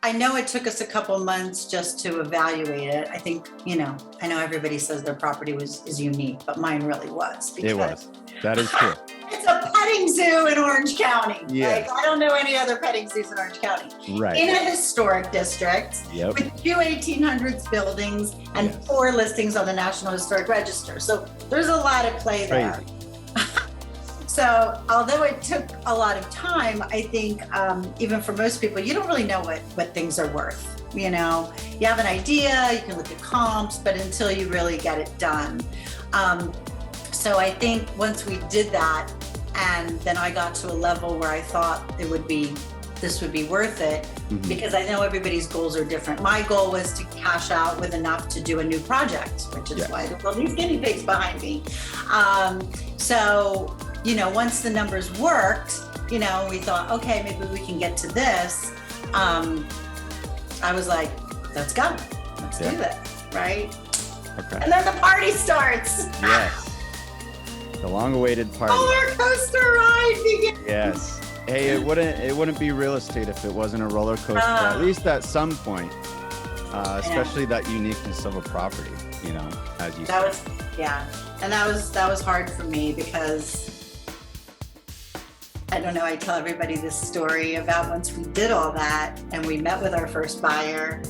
I know it took us a couple months just to evaluate it. I think, I know everybody says their property is unique, but mine really was. It was. That is true. It's a petting zoo in Orange County. Yes. Like, I don't know any other petting zoos in Orange County. Right. In a historic district Yep. with 2 1800s buildings and Yes. 4 listings on the National Historic Register. So there's a lot of play there. Crazy. So although it took a lot of time, I think even for most people, you don't really know what things are worth. You have an idea, you can look at comps, but until you really get it done. So I think once we did that, and then I got to a level where I thought this would be worth it, because I know everybody's goals are different. My goal was to cash out with enough to do a new project, which is why there's all these guinea pigs behind me. So once the numbers worked, we thought, okay, maybe we can get to this. I was like, let's go. Let's do this, right? Okay. And then the party starts. Yes. The long-awaited party. Roller coaster ride begins. Yes. Hey, it wouldn't be real estate if it wasn't a roller coaster, at least at some point. Especially that uniqueness of a property, as you said. And that was hard for me because I don't know, I tell everybody this story about once we did all that and we met with our first buyer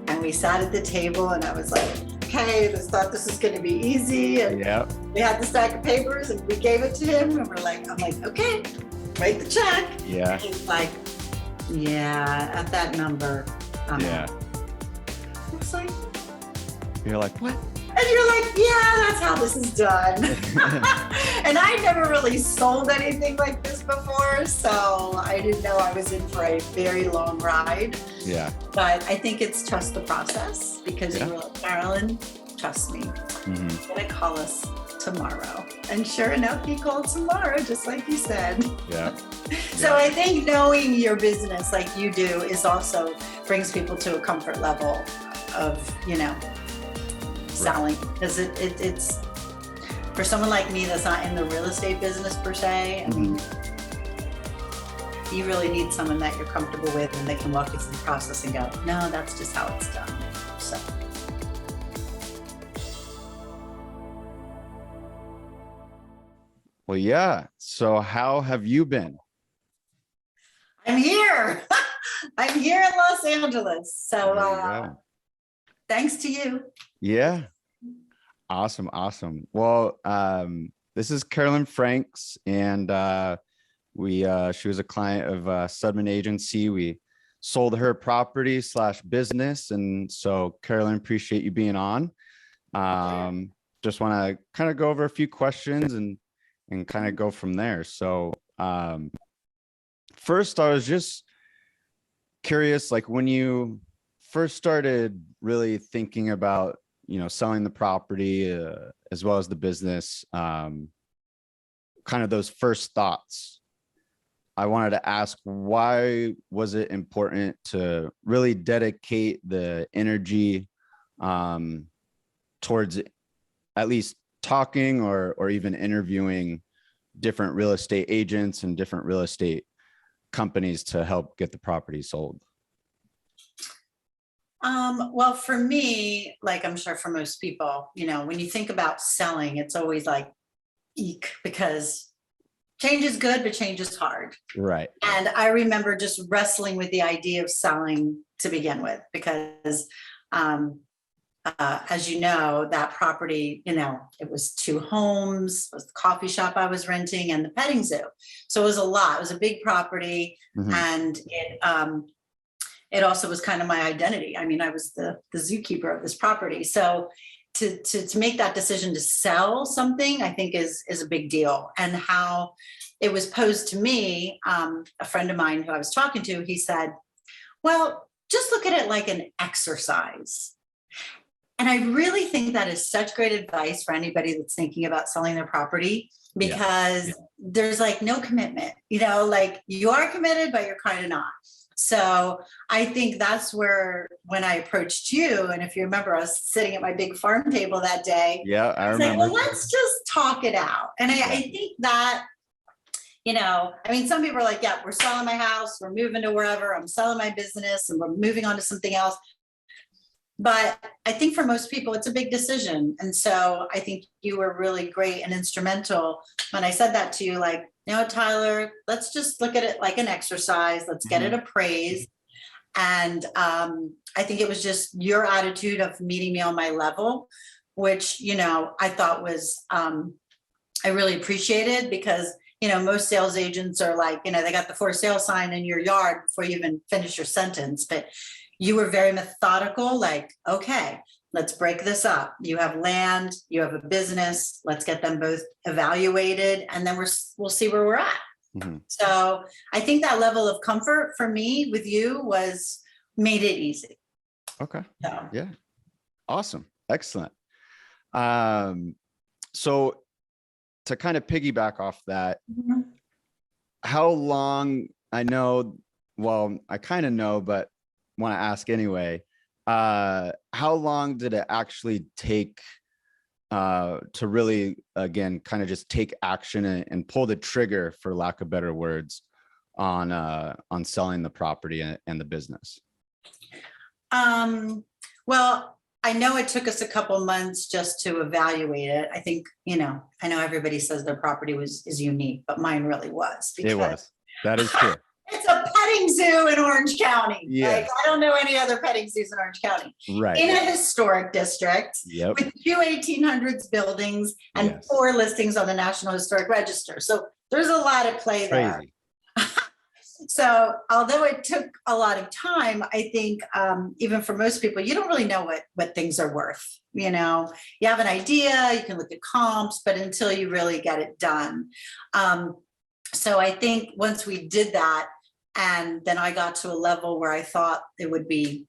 and we sat at the table and I was like, okay, let's thought this was going to be easy. And we had the stack of papers and we gave it to him and I'm like, okay, write the check. Yeah. And he's like, yeah, at that number. It's like, you're like, what? And you're like, yeah, that's how this is done. And I never really sold anything like this before, so I didn't know I was in for a very long ride. Yeah. But I think it's trust the process, because you were like, Carolyn, trust me. He's gonna call us tomorrow. And sure enough, he called tomorrow, just like you said. Yeah. So I think knowing your business like you do is also brings people to a comfort level of, selling, because it's for someone like me that's not in the real estate business per se. I mean, you really need someone that you're comfortable with and they can walk you through the process and go, no, that's just how it's done. So. Well, yeah. So how have you been? I'm here. I'm here in Los Angeles. So thanks to you. Yeah. Awesome. Awesome. Well, this is Carolyn Franks, and she was a client of Sudman Agency. We sold her property / business. And so Carolyn, appreciate you being on. Just want to kind of go over a few questions and kind of go from there. So first, I was just curious, like when you first started really thinking about, selling the property as well as the business, kind of those first thoughts. I wanted to ask, why was it important to really dedicate the energy towards at least talking or even interviewing different real estate agents and different real estate companies to help get the property sold? Well, for me, like I'm sure for most people, when you think about selling, it's always like, eek, because change is good, but change is hard. Right. And I remember just wrestling with the idea of selling to begin with, because as you know, that property, it was 2 homes, was the coffee shop I was renting and the petting zoo. So it was a lot. It was a big property. And it also was kind of my identity. I mean, I was the zookeeper of this property. So to make that decision to sell something, I think is a big deal. And how it was posed to me, a friend of mine who I was talking to, he said, well, just look at it like an exercise. And I really think that is such great advice for anybody that's thinking about selling their property, because there's like no commitment, like you are committed, but you're kind of not. So I think that's where, when I approached you, and if you remember us sitting at my big farm table that day, I was remember. like, well, let's just talk it out. And I think that I mean, some people are like, yeah, we're selling my house, we're moving to wherever, I'm selling my business and we're moving on to something else. But I think for most people, it's a big decision. And so I think you were really great and instrumental when I said that to you, like, Tyler, let's just look at it like an exercise. Let's get it appraised. And I think it was just your attitude of meeting me on my level, which, I thought was, I really appreciated, because, most sales agents are like, they got the for sale sign in your yard before you even finish your sentence. But you were very methodical, like, okay, let's break this up. You have land, you have a business, let's get them both evaluated, and then we'll see where we're at. So I think that level of comfort for me with you made it easy. Okay. So. Yeah. Awesome. Excellent. So to kind of piggyback off that, how long, I kind of know, but want to ask anyway, how long did it actually take to really, again, kind of just take action and pull the trigger, for lack of better words, on selling the property and the business? Well, I know it took us a couple months just to evaluate it. I think, I know everybody says their property is unique, but mine really was. It was. That is true. It's a petting zoo in Orange County. Yes. Like, I don't know any other petting zoos in Orange County. Right. In a historic district with 2 1800s buildings and 4 listings on the National Historic Register. So there's a lot at play there. So although it took a lot of time, I think even for most people, you don't really know what things are worth. You have an idea, you can look at comps, but until you really get it done. So I think once we did that, and then I got to a level where I thought this would be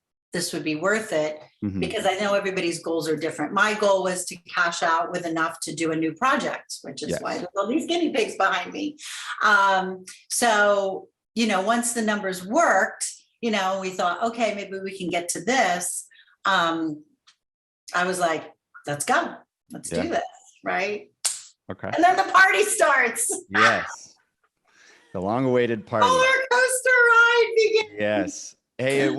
worth it, because I know everybody's goals are different. My goal was to cash out with enough to do a new project, which is why there's all these guinea pigs behind me. So, once the numbers worked, we thought, okay, maybe we can get to this. I was like, let's go, let's do this, right? Okay. And then the party starts. Yes. The long-awaited party. Roller coaster ride begins. Yes. Hey, it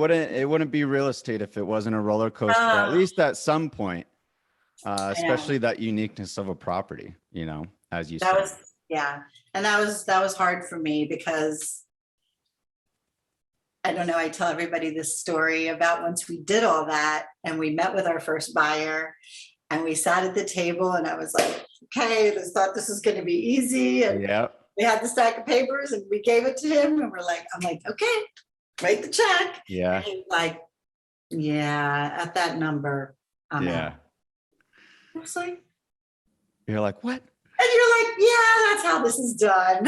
wouldn't be real estate if it wasn't a roller coaster, at least at some point. Especially that uniqueness of a property, as you said. And that was hard for me, because I don't know, I tell everybody this story about once we did all that and we met with our first buyer and we sat at the table, and I was like, okay, thought this was going to be easy. And we had the stack of papers and we gave it to him, and I'm like, okay, write the check. Yeah. And he's like, yeah, at that number, I'm out. I was like, you're like, what? And you're like, yeah, that's how this is done.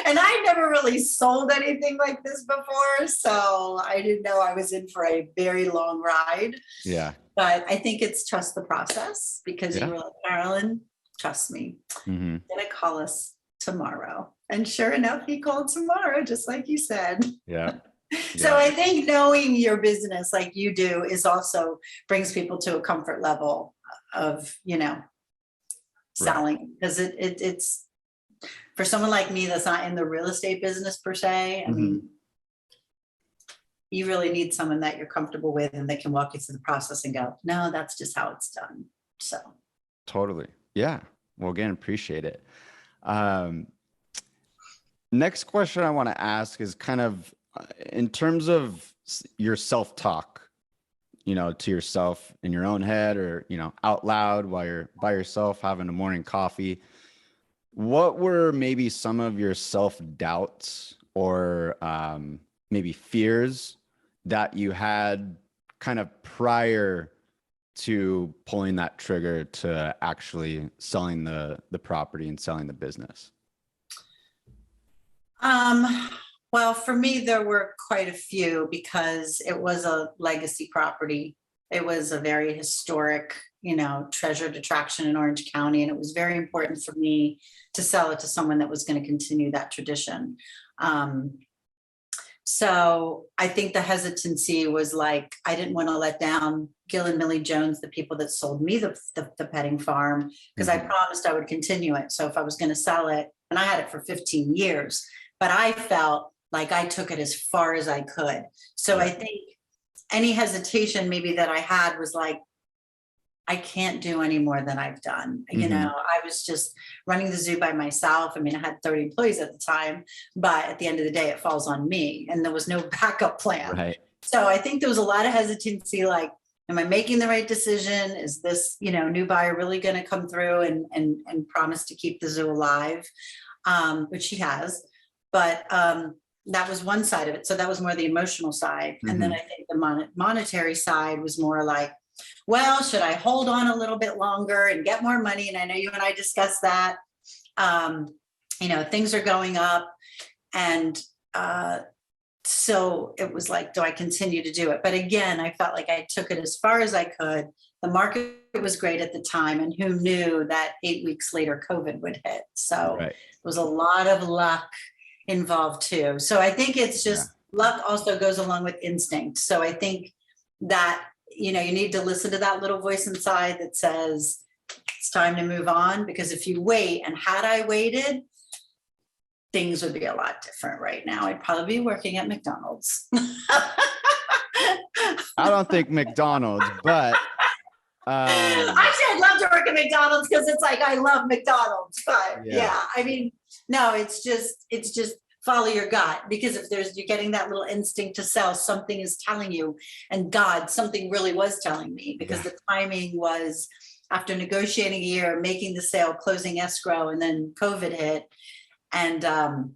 And I never really sold anything like this before, so I didn't know I was in for a very long ride. Yeah. But I think it's trust the process, because you were like, Carolyn, trust me. Gonna call us tomorrow. And sure enough, he called tomorrow, just like you said. Yeah. So I think knowing your business like you do is also brings people to a comfort level of, selling, because it's for someone like me that's not in the real estate business per se. I mean, you really need someone that you're comfortable with and they can walk you through the process and go, no, that's just how it's done. So totally. Yeah. Well, again, appreciate it. Next question I want to ask is kind of in terms of your self-talk, to yourself in your own head, or, out loud while you're by yourself having a morning coffee. What were maybe some of your self-doubts or maybe fears that you had kind of prior to pulling that trigger to actually selling the property and selling the business? Well, for me, there were quite a few, because it was a legacy property. It was a very historic, treasured attraction in Orange County. And it was very important for me to sell it to someone that was going to continue that tradition. So I think the hesitancy was like, I didn't want to let down Gil and Millie Jones, the people that sold me the petting farm, because I promised I would continue it. So if I was going to sell it, and I had it for 15 years, but I felt like I took it as far as I could. So I think any hesitation maybe that I had was like, I can't do any more than I've done. You know, I was just running the zoo by myself. I mean, I had 30 employees at the time, but at the end of the day, it falls on me and there was no backup plan. Right. So I think there was a lot of hesitancy, like, am I making the right decision? Is this, you know, new buyer really going to come through and promise to keep the zoo alive? Which he has, but that was one side of it. So that was more the emotional side. And then I think the monetary side was more like, well, should I hold on a little bit longer and get more money? And I know you and I discussed that. You know, things are going up. And so it was like, do I continue to do it? But again, I felt like I took it as far as I could. The market was great at the time. And who knew that 8 weeks later, COVID would hit. So it was a lot of luck involved too. So I think it's just luck also goes along with instinct. So I think that, you know, you need to listen to that little voice inside that says it's time to move on, because if you wait, and had I waited, things would be a lot different right now. I'd probably be working at McDonald's. I don't think McDonald's, but actually I'd love to work at McDonald's because it's like I love McDonald's, but yeah, I mean, no, it's just follow your gut, because if you're getting that little instinct to sell, something is telling you, and God, something really was telling me, because the timing was after negotiating a year, making the sale, closing escrow, and then COVID hit. And,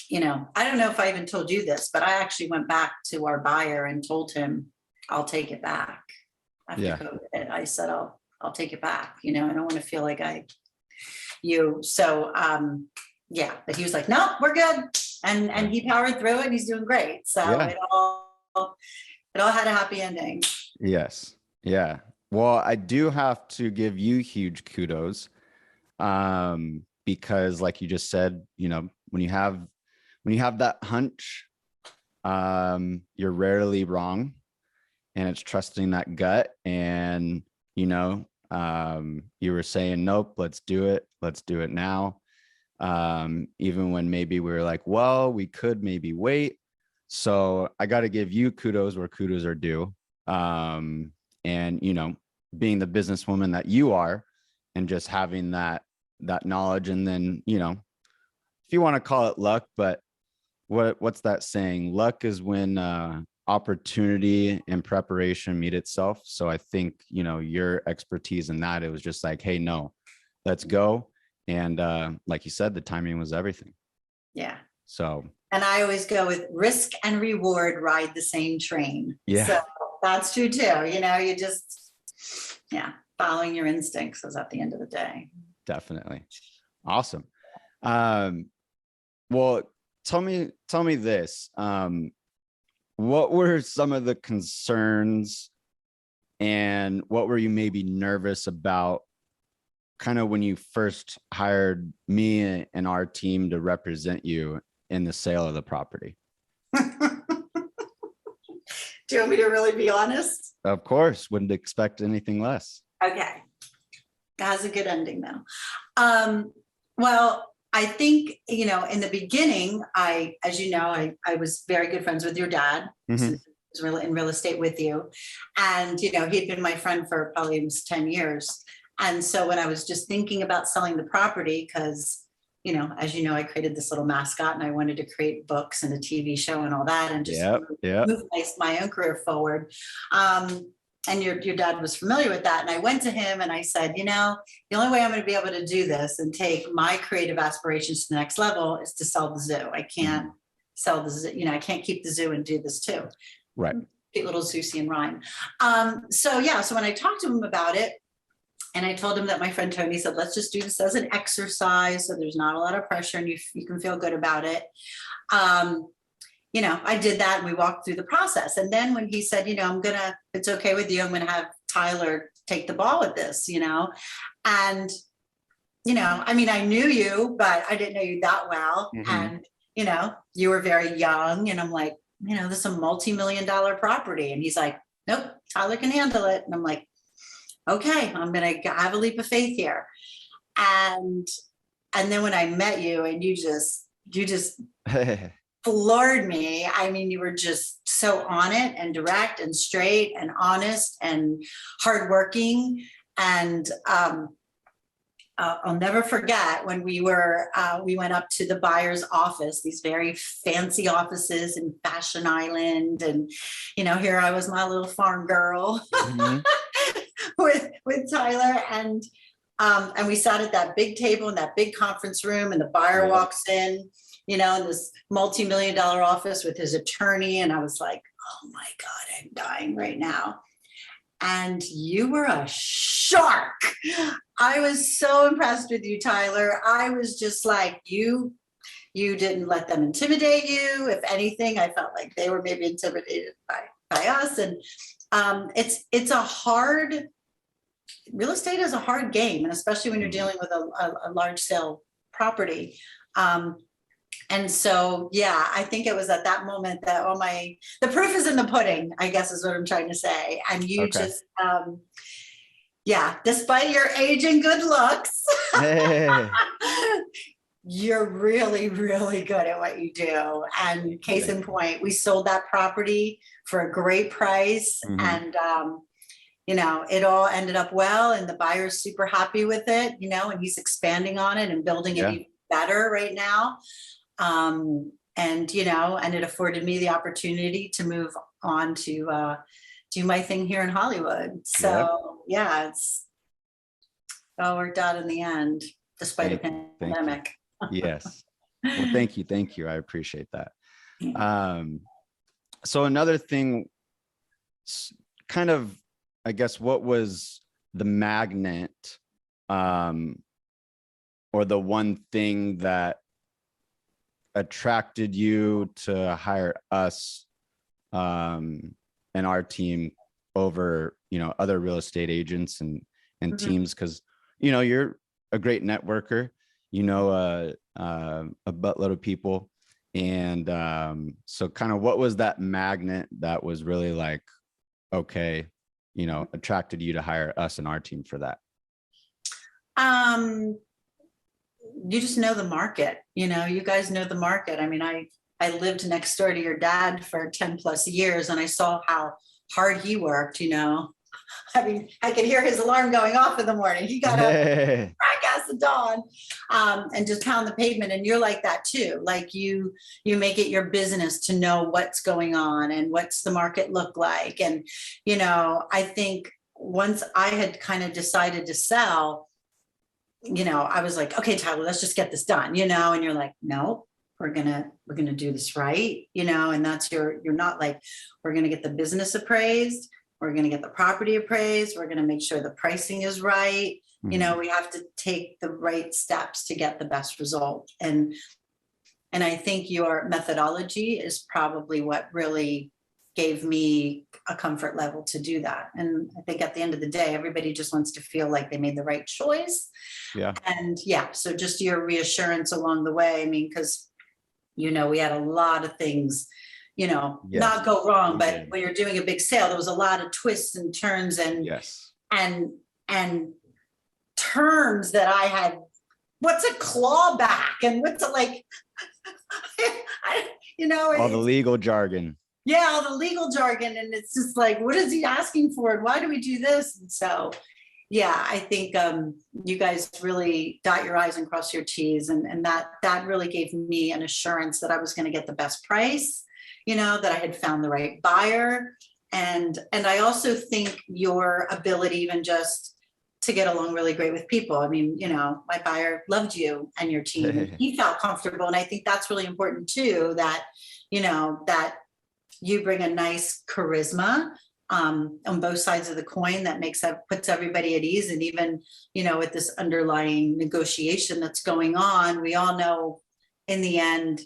you know, I don't know if I even told you this, but I actually went back to our buyer and told him, I'll take it back. After COVID, I said, I'll take it back. You know, I don't want to feel like so, yeah, but he was like, no, we're good. And he powered through it and he's doing great. So it all had a happy ending. Yes. Yeah. Well, I do have to give you huge kudos. Because like you just said, you know, when you have that hunch, you're rarely wrong, and it's trusting that gut. And, you know, you were saying, nope, let's do it now. Even when maybe we were like, well, we could maybe wait. So I got to give you kudos where kudos are due. And, you know, being the businesswoman that you are, and just having that knowledge. And then, you know, if you want to call it luck, but what's that saying? Luck is when opportunity and preparation meet itself. So I think, you know, your expertise in that, it was just like, hey, no, let's go. And like you said, the timing was everything. Yeah. So. And I always go with risk and reward ride the same train. Yeah. So that's true too. You know, you just, following your instincts is at the end of the day. Definitely. Awesome. Well, tell me this. What were some of the concerns, and what were you maybe nervous about kind of when you first hired me and our team to represent you in the sale of the property? Do you want me to really be honest? Of course, wouldn't expect anything less. Okay. That has a good ending though. Well, I think, you know, in the beginning, as you know, I was very good friends with your dad. Mm-hmm. So was in real estate with you. And, you know, he'd been my friend for probably almost 10 years. And so when I was just thinking about selling the property, because, you know, as you know, I created this little mascot and I wanted to create books and a TV show and all that, and just move my own career forward. And your dad was familiar with that. And I went to him and I said, you know, the only way I'm going to be able to do this and take my creative aspirations to the next level is to sell the zoo. I can't sell the zoo, you know, I can't keep the zoo and do this too. Right. Cute little Susie and Ryan. So when I talked to him about it, and I told him that my friend Tony said, let's just do this as an exercise. So there's not a lot of pressure and you can feel good about it. You know, I did that and we walked through the process. And then when he said, you know, it's okay with you, I'm going to have Tyler take the ball with this, you know, and, you know, I mean, I knew you, but I didn't know you that well. Mm-hmm. And, you know, you were very young, and I'm like, you know, this is a multi-million-dollar property. And he's like, nope, Tyler can handle it. And I'm like, okay, I'm going to have a leap of faith here. And then when I met you, and you just floored me. I mean, you were just so on it, and direct and straight and honest and hardworking. And I'll never forget when we went up to the buyer's office, these very fancy offices in Fashion Island. And, you know, here I was, my little farm girl with Tyler. And we sat at that big table in that big conference room, and the buyer walks in, you know, in this multi-million-dollar office with his attorney. And I was like, oh my God, I'm dying right now. And you were a shark. I was so impressed with you, Tyler. I was just like, you didn't let them intimidate you. If anything, I felt like they were maybe intimidated by us. And it's a hard, real estate is a hard game, and especially when you're dealing with a large sale property. And so, yeah, I think it was at that moment that the proof is in the pudding, I guess is what I'm trying to say. And you just, despite your age and good looks, you're really, really good at what you do. And case in point, we sold that property for a great price. And, you know, it all ended up well, and the buyer's super happy with it, you know, and he's expanding on it and building it even better right now. And, you know, and it afforded me the opportunity to move on to do my thing here in Hollywood. So it's all worked out in the end, despite a pandemic. Yes. Well, thank you. I appreciate that. So another thing, kind of, I guess, what was the magnet, or the one thing that attracted you to hire us and our team over, you know, other real estate agents and teams? Because, you know, you're a great networker, you know, a buttload of people. And so kind of what was that magnet that was really like, okay, you know, attracted you to hire us and our team for that? You just know the market, you know, you guys know the market. I mean, I lived next door to your dad for 10 plus years, and I saw how hard he worked, you know. I mean, I could hear his alarm going off in the morning. He got up, crack ass at dawn, and just pound the pavement. And you're like that too. Like you make it your business to know what's going on and what's the market look like. And, you know, I think once I had kind of decided to sell, you know, I was like, okay, Tyler, let's just get this done, you know. And you're like, no, we're gonna do this right, you know. And that's you're not like, we're gonna get the business appraised, we're gonna get the property appraised, we're gonna make sure the pricing is right. You know, we have to take the right steps to get the best result. And I think your methodology is probably what really gave me a comfort level to do that. And I think at the end of the day, everybody just wants to feel like they made the right choice. Yeah. And so just your reassurance along the way. I mean, because, you know, we had a lot of things, you know, not go wrong, but when you're doing a big sale, there was a lot of twists and turns and and terms that I had. What's a clawback and what's a like, you know, all the legal jargon. Yeah, all the legal jargon. And it's just like, what is he asking for? And why do we do this? And so, yeah, I think you guys really dot your I's and cross your T's. And that really gave me an assurance that I was going to get the best price, you know, that I had found the right buyer. And I also think your ability even just to get along really great with people. I mean, you know, my buyer loved you and your team. He felt comfortable. And I think that's really important too, that, you know, that you bring a nice charisma on both sides of the coin that puts everybody at ease. And even, you know, with this underlying negotiation that's going on, we all know in the end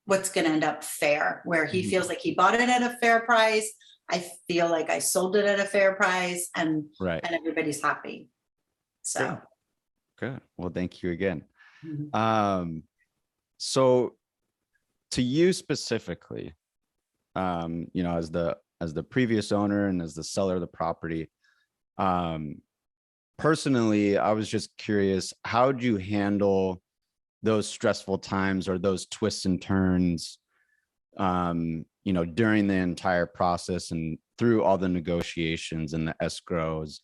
what's going to end up fair, where he feels like he bought it at a fair price. I feel like I sold it at a fair price, and everybody's happy. So good. Well, thank you again. So to you specifically, you know, as the previous owner and as the seller of the property, personally, I was just curious, how do you handle those stressful times or those twists and turns, you know, during the entire process and through all the negotiations and the escrows,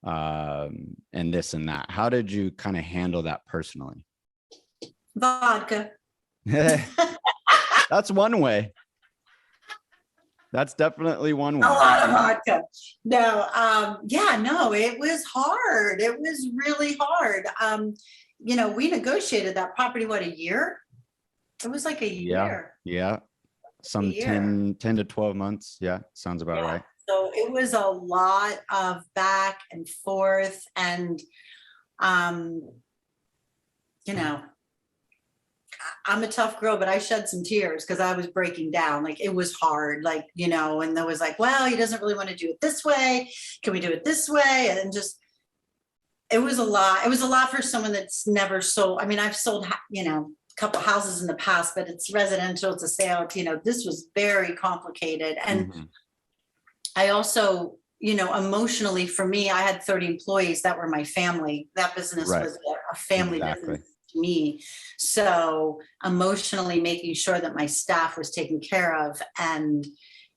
and this and that? How did you kind of handle that personally? Vodka. That's one way. That's definitely one A way. lot of vodka. No, yeah, no, it was hard. It was really hard. You know, we negotiated that property, what, a year? It was like a Yeah. year. Yeah. Some year. 10 to 12 months. Yeah. Sounds about Yeah. right. So it was a lot of back and forth, and you know, I'm a tough girl, but I shed some tears because I was breaking down. Like, it was hard, like, you know, and there was like, well, he doesn't really want to do it this way. Can we do it this way? And just, it was a lot. It was a lot for someone that's never sold. I mean, I've sold, you know, a couple houses in the past, but it's residential, it's a sale. You know, this was very complicated. And I also, you know, emotionally, for me, I had 30 employees that were my family. That business Right. was a family Exactly. business to me. So emotionally making sure that my staff was taken care of. And,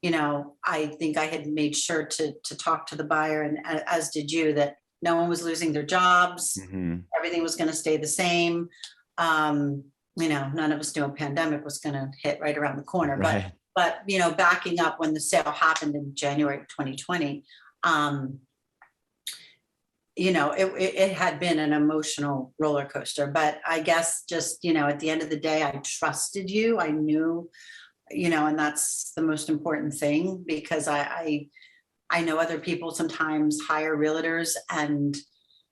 you know, I think I had made sure to talk to the buyer, and as did you, that no one was losing their jobs. Everything was going to stay the same. You know, none of us knew a pandemic was going to hit right around the corner, Right. but, you know, backing up when the sale happened in January of 2020, you know, it had been an emotional roller coaster, but I guess just, you know, at the end of the day, I trusted you. I knew, you know, and that's the most important thing, because I know other people sometimes hire realtors and,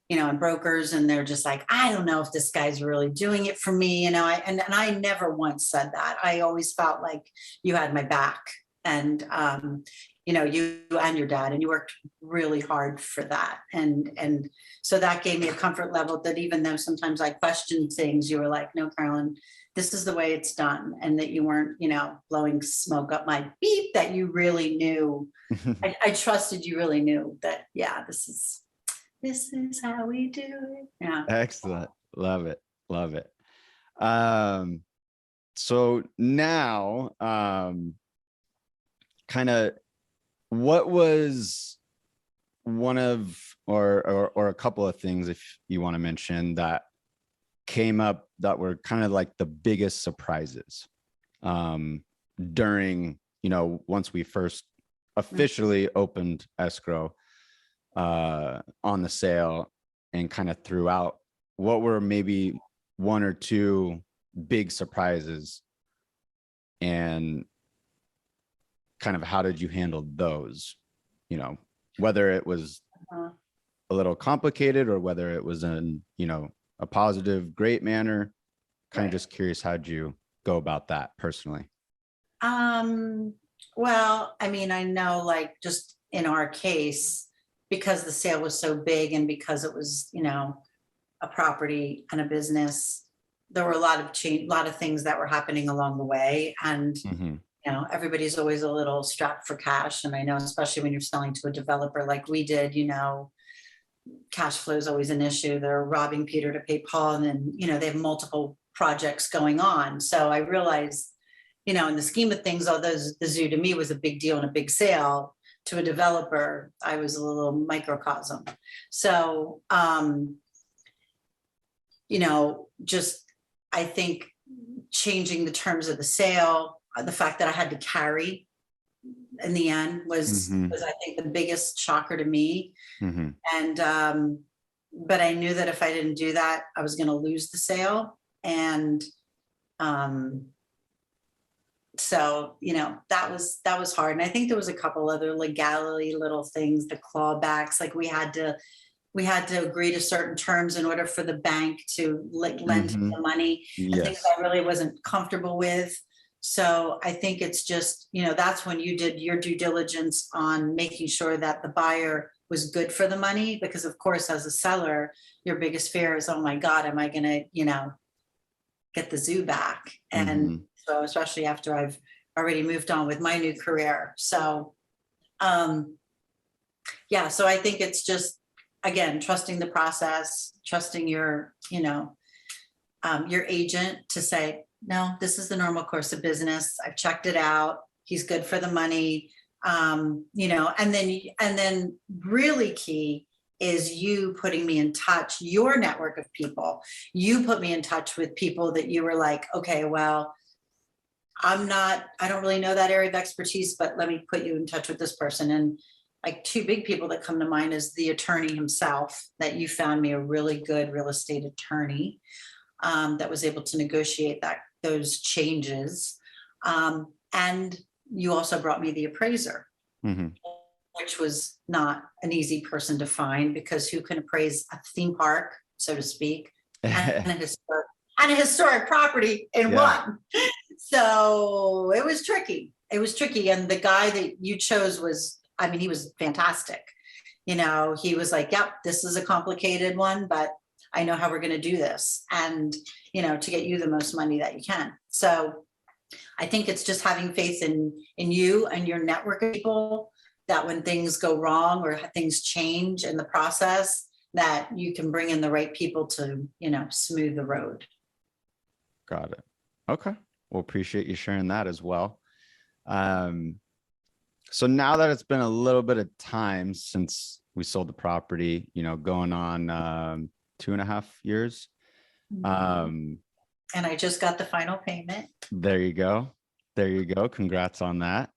you know, and brokers, and they're just like, I don't know if this guy's really doing it for me, you know. And I never once said that. I always felt like you had my back, and you know, you and your dad, and you worked really hard for that, and so that gave me a comfort level that even though sometimes I questioned things, you were like, no, Carolyn, this is the way it's done, and that you weren't, you know, blowing smoke up my beep, that you really knew. I trusted you really knew that, yeah, this is how we do it. Yeah. Excellent. Love it. Love it. So now, kind of, what was one of, or a couple of things, if you want to mention, that came up that were kind of like the biggest surprises, during, you know, once we first officially opened escrow, on the sale, and kind of throughout? What were maybe one or two big surprises, and kind of how did you handle those? You know, whether it was a little complicated or whether it was in, you know, a positive, great manner. Kind of just curious, how'd you go about that personally? Well, I mean, I know, like, just in our case, because the sale was so big, and because it was, you know, a property and a business, there were a lot of change, a lot of things that were happening along the way. And, you know, everybody's always a little strapped for cash. And I know, especially when you're selling to a developer like we did, you know, cash flow is always an issue. They're robbing Peter to pay Paul, and then, you know, they have multiple projects going on. So I realized, you know, in the scheme of things, although the zoo to me was a big deal and a big sale, to a developer, I was a little microcosm. So, you know, just, I think changing the terms of the sale, the fact that I had to carry in the end was I think the biggest shocker to me. And, but I knew that if I didn't do that, I was going to lose the sale. And, so, you know, that was hard. And I think there was a couple other legality little things, the clawbacks, like we had to agree to certain terms in order for the bank to lend the money, and things I really wasn't comfortable with. So I think it's just, you know, that's when you did your due diligence on making sure that the buyer was good for the money, because of course, as a seller, your biggest fear is, oh my God, am I going to, you know, get the zoo back? And So especially after I've already moved on with my new career. So, yeah, so I think it's just, again, trusting the process, trusting your, your agent to say, no, this is the normal course of business. I've checked it out. He's good for the money. And then really key is you putting me in touch, your network of people. You put me in touch with people that you were like, okay, well, I don't really know that area of expertise, but let me put you in touch with this person. And like two big people that come to mind is the attorney himself, that you found me a really good real estate attorney that was able to negotiate those changes. And you also brought me the appraiser, which was not an easy person to find, because who can appraise a theme park, so to speak, and a historic property in one? So it was tricky. It was tricky. And the guy that you chose was, he was fantastic. He was like, yep, this is a complicated one, but I know how we're going to do this, and, to get you the most money that you can. So I think it's just having faith in you and your network of people, that when things go wrong or things change in the process, that you can bring in the right people to, smooth the road. Got it. Okay. Well, appreciate you sharing that as well. So now that it's been a little bit of time since we sold the property, going on 2.5 years. And I just got the final payment. There you go. Congrats on that.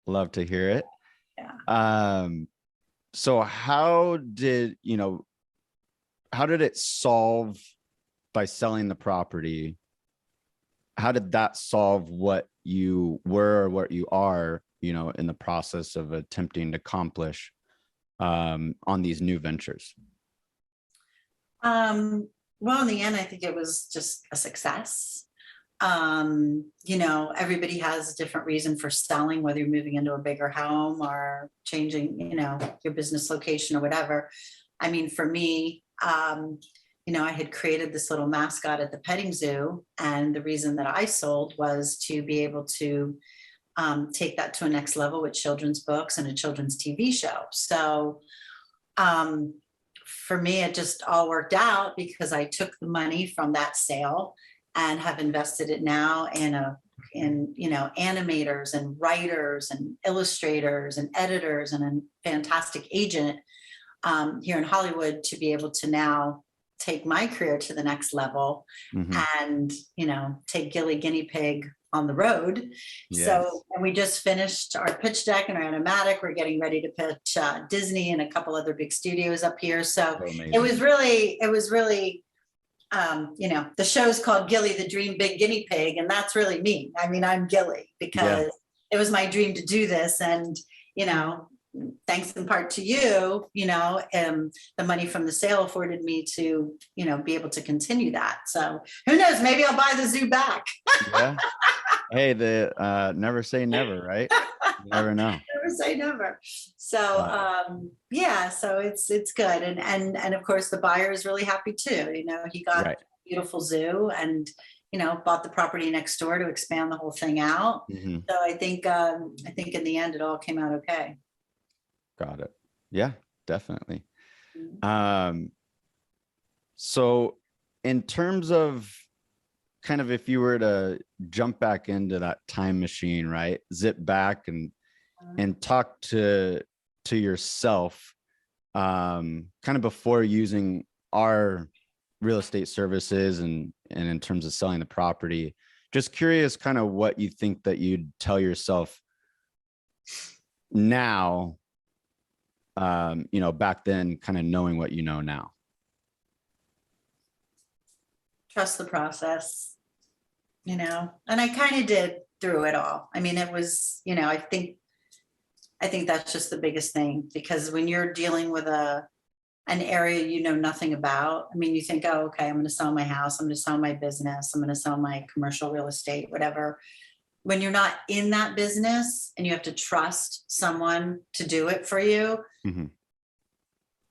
Love to hear it. Yeah. So how did it solve by selling the property? How did that solve what you were or what you are, in the process of attempting to accomplish on these new ventures? Well, in the end, I think it was just a success. Everybody has a different reason for selling, whether you're moving into a bigger home or changing, your business location or whatever. For me, I had created this little mascot at the petting zoo, and the reason that I sold was to be able to take that to a next level with children's books and a children's TV show. So for me, it just all worked out, because I took the money from that sale and have invested it now in animators and writers and illustrators and editors and a fantastic agent here in Hollywood, to be able to now take my career to the next level and, take Gilly Guinea Pig on the road. Yes. So, and we just finished our pitch deck and our animatic. We're getting ready to pitch Disney and a couple other big studios up here. So it was really, the show's called Gilly the Dream Big Guinea Pig, and that's really me. I'm Gilly, because it was my dream to do this. And, thanks in part to you, the money from the sale afforded me to, be able to continue that. So who knows, maybe I'll buy the zoo back. Yeah. Hey, never say never, right? You never know. Never say never. So, so it's good. And of course the buyer is really happy too. He got a beautiful zoo and, bought the property next door to expand the whole thing out. So I think in the end, it all came out okay. Got it. Yeah, definitely. So in terms of kind of, if you were to jump back into that time machine, right? Zip back and talk to yourself, kind of before using our real estate services and in terms of selling the property, just curious kind of what you think that you'd tell yourself now, back then, kind of knowing what you know now. Trust the process, and I kind of did through it all. It was, I think that's just the biggest thing, because when you're dealing with an area nothing about, you think, oh, okay, I'm going to sell my house, I'm going to sell my business, I'm going to sell my commercial real estate, whatever. When you're not in that business and you have to trust someone to do it for you,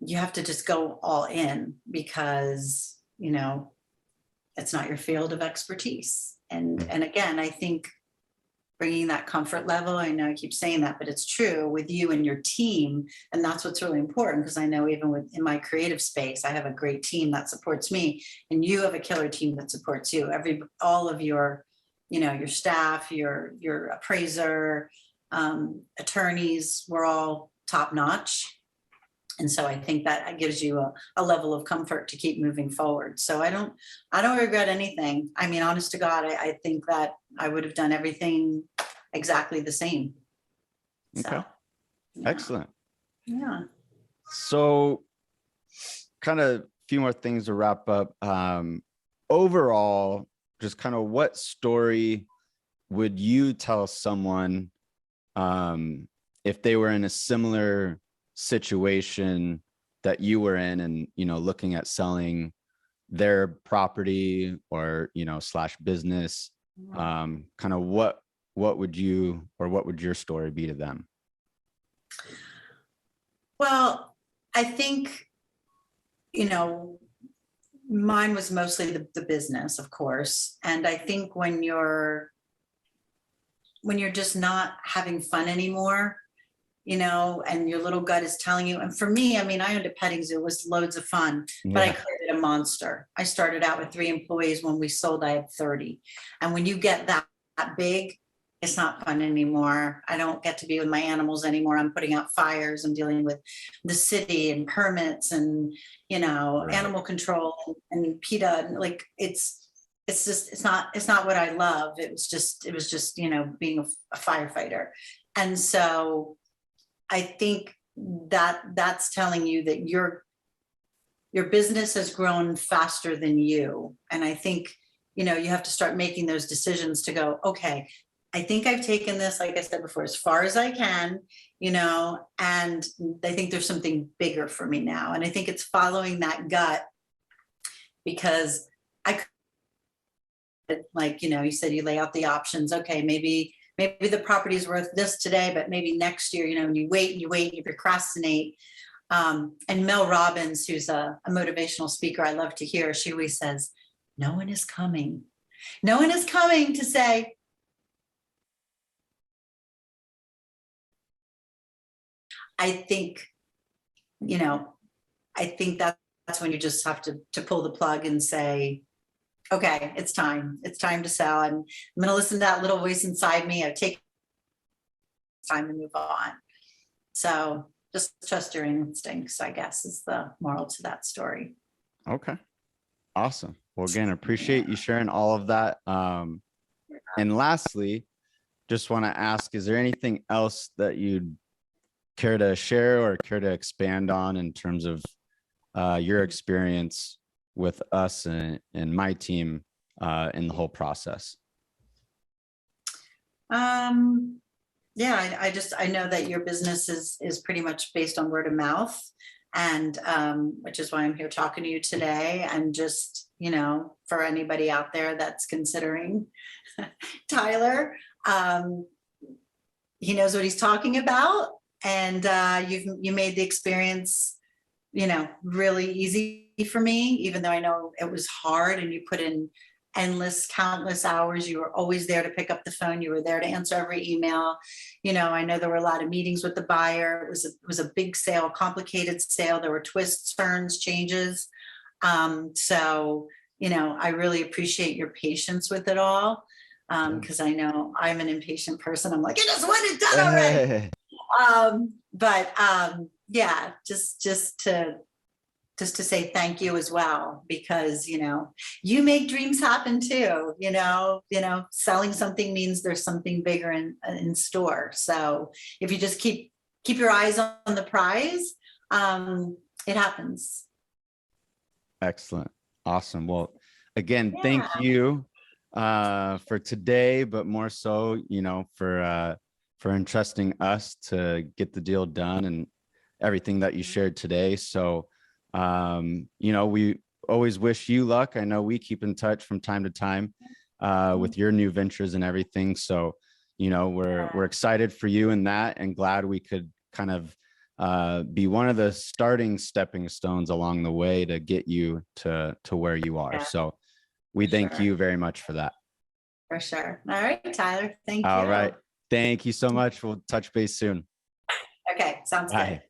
you have to just go all in, because, it's not your field of expertise. And again, I think bringing that comfort level, I know I keep saying that, but it's true with you and your team. And that's what's really important, because I know even in my creative space, I have a great team that supports me, and you have a killer team that supports you. All of your, your staff, your appraiser, attorneys, we're all top notch. And so I think that gives you a level of comfort to keep moving forward. So I don't regret anything. I mean, honest to God, I think that I would have done everything exactly the same. Okay. So, yeah. Excellent. Yeah. So kind of a few more things to wrap up. Overall, just kind of what story would you tell someone if they were in a similar situation that you were in, and looking at selling their property or slash business, kind of what would you, or what would your story be to them? Well, I think mine was mostly the business, of course, and I think when you're just not having fun anymore, and your little gut is telling you. And for me, I mean, I owned a petting zoo. It was loads of fun, but I created a monster. I started out with 3 employees. When we sold, I had 30. And when you get that big, it's not fun anymore. I don't get to be with my animals anymore. I'm putting out fires. I'm dealing with the city and permits and, Right. animal control and PETA. And like, it's not what I love. It was just, being a firefighter. And so I think that's telling you that your business has grown faster than you. And I think, you have to start making those decisions to go, okay, I think I've taken this, like I said before, as far as I can, and I think there's something bigger for me now. And I think it's following that gut, because you said you lay out the options. Okay, maybe the property is worth this today, but maybe next year, and you wait and you procrastinate. And Mel Robbins, who's a motivational speaker I love to hear, she always says, no one is coming. No one is coming to say, I think that's when you just have to pull the plug and say, okay, it's time to sell. I'm going to listen to that little voice inside me. I've taken time to move on. So just trust your instincts, I guess, is the moral to that story. Okay. Awesome. Well, again, appreciate you sharing all of that. And lastly, just want to ask, is there anything else that you'd care to share or care to expand on in terms of your experience with us and my team in the whole process? Yeah, I know that your business is pretty much based on word of mouth, and which is why I'm here talking to you today. And just, for anybody out there that's considering Tyler, he knows what he's talking about, and you made the experience, really easy for me, even though I know it was hard, and you put in countless hours. You were always there to pick up the phone. You were there to answer every email. I know there were a lot of meetings with the buyer. It was a big sale, complicated sale. There were twists, turns, changes. So, I really appreciate your patience with it all. Because I know I'm an impatient person. I'm like, I just want it done already. Yeah, just to say thank you as well, because you make dreams happen too. Selling something means there's something bigger in store. So if you just keep your eyes on the prize, it happens. Excellent. Awesome. Well, again, thank you for today, but more so, for entrusting us to get the deal done and everything that you shared today. So we always wish you luck. I know we keep in touch from time to time with your new ventures and everything. So, we're excited for you in that, and glad we could kind of be one of the stepping stones along the way to get you to where you are. So we thank you very much for that. For sure. All right, Tyler. Thank you. All right. Thank you so much. We'll touch base soon. Okay, sounds Bye. good.